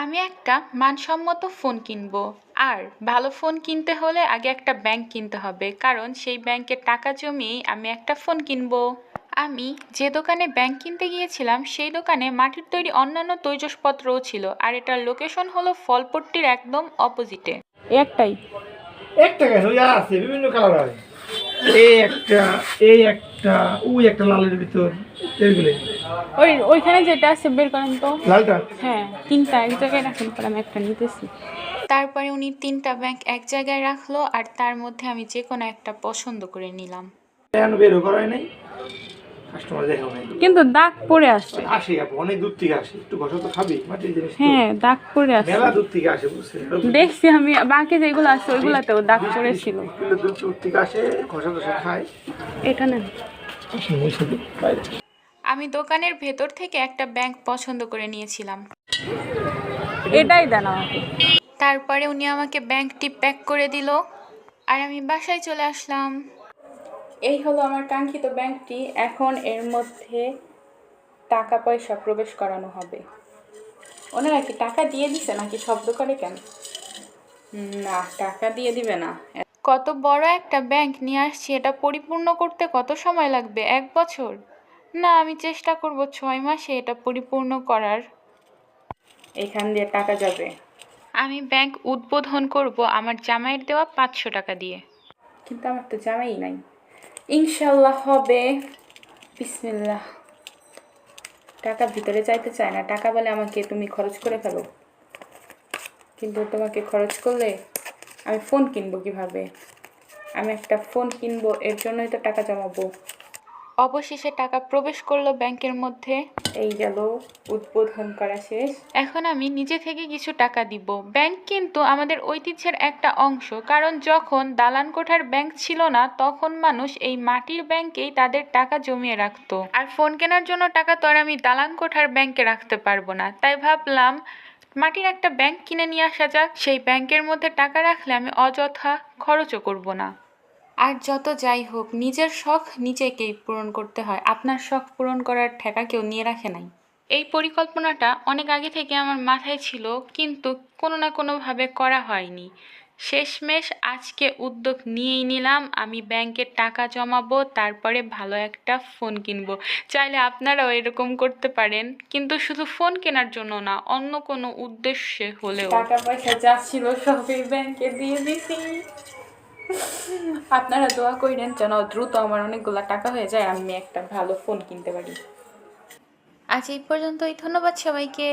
আমি একটা মানসম্মত ফোন কিনবো। আর ভালো ফোন কিনতে হলে আগে একটা ব্যাংক কিনতে হবে, কারণ সেই ব্যাংকে টাকা জমিয়েই আমি একটা ফোন কিনবো। আমি যে দোকানে ব্যাংক কিনতে গিয়েছিলাম সেই দোকানে মাটির তৈরি অন্যান্য তৈজসপত্রও ছিল, আর এটার লোকেশন হলো ফলপট্টির একদম অপোজিটে। একটাই একটা কেন ওই আছে বিভিন্ন কালার হয়। এই একটা, এই একটা, ওই একটা লালের ভিতর এইগুলো। ওইখানে যেটা আছে বের করেন তো। লালটা? হ্যাঁ, তিনটা এক জায়গায় রাখেন, পরে আমি একটা নিতেছি। তারপরে উনি তিনটা ব্যাংক এক জায়গায় রাখলো, আর তার মধ্যে আমি যে কোনো একটা পছন্দ করে নিলাম। এখনো বের করাই নাই, কাস্টমার দেখাও নাই, কিন্তু দাগ পড়ে আসছে। আসে আপু অনেক দূর থেকে আসে, একটু ঘষা তো খাবি মাটির জিনিস তো। হ্যাঁ, দাগ পড়ে আসছে, মেলা দূর থেকে আসে, বুঝছেন? দেখছি আমি বাকি যেগুলো আছে ওইগুলাতেও দাগ পড়েছিল। কিলো দূর থেকে আসে, ঘষা ঘষা খায়। এটা নেন। বাইরে আমি দোকানের ভেতর থেকে একটা ব্যাংক পছন্দ করে নিয়েছিলাম। এটাই দেন আমাকে। তারপরে উনি আমাকে ব্যাংকটি প্যাক করে দিল, আর আমি বাসায় চলে আসলাম। এই হলো আমার কাঙ্ক্ষিত ব্যাংকটি। এখন এর মধ্যে টাকা পয়সা প্রবেশ করানো হবে। ওনারা কি টাকা দিয়ে দিছে নাকি শব্দ করে কেন? না, টাকা দিয়ে দিবে না। কত বড় একটা ব্যাংক নিয়ে আসছি, এটা পরিপূর্ণ করতে কত সময় লাগবে? 1 বছর? না, আমি চেষ্টা করব 6 মাসে এটা পরিপূর্ণ করার। এখান দিয়ে টাকা যাবে। আমি ব্যাংক উদ্বোধন করব আমার জামাইয়ের দেওয়া 500 টাকা দিয়ে। কিন্তু আমার তো জামাই নাই। ইনশাল্লাহ হবে। বিসমিল্লাহ। টাকা ভিতরে চাইতে চায় না, টাকা বলে আমাকে তুমি খরচ করে ফেলো। কিন্তু তোমাকে খরচ করলে আমি ফোন কিনবো কিভাবে? আমি একটা ফোন কিনবো, এর জন্যই তো টাকা জমাবো। অবশেষে টাকা প্রবেশ করলো ব্যাংকের মধ্যে। এই গেল, উদ্বোধন করা শেষ। এখন আমি নিজে থেকে কিছু টাকা দিব। ব্যাংক কিন্তু আমাদের ঐতিহ্যের একটা অংশ, কারণ যখন দালান কোঠার ব্যাংক ছিল না তখন মানুষ এই মাটির ব্যাংকেই তাদের টাকা জমিয়ে রাখতো। আর ফোন কেনার জন্য টাকা তো আর আমি দালান কোঠার ব্যাংকে রাখতে পারবো না, তাই ভাবলাম মাটির একটা ব্যাংক কিনে নিয়ে আসা যাক। সেই ব্যাংকের মধ্যে টাকা রাখলে আমি অযথা খরচও করব না। আর যত যাই হোক, নিজের শখ নিজেকেই পূরণ করতে হয়। আপনার শখ পূরণ করার ঠেকা কেউ নিয়ে রাখে নাই। এই পরিকল্পনাটা অনেক আগে থেকে আমার মাথায় ছিল, কিন্তু কোনো না কোনোভাবে করা হয়নি। শেষমেশ আজকে উদ্যোগ নিয়েই নিলাম। আমি ব্যাংকে টাকা জমাবো, তারপরে ভালো একটা ফোন কিনবো। চাইলে আপনারাও এরকম করতে পারেন, কিন্তু শুধু ফোন কেনার জন্য না, অন্য কোনো উদ্দেশ্যে হলেও। টাকা পয়সা যা ছিল সবই ব্যাংকে দিয়ে দিছি। আপনারা দোয়া করেন যেন দ্রুত আমার অনেকগুলো টাকা হয়ে যায়, আমি একটা ভালো ফোন কিনতে পারি। আজ এই পর্যন্তই। ধন্যবাদ সবাইকে।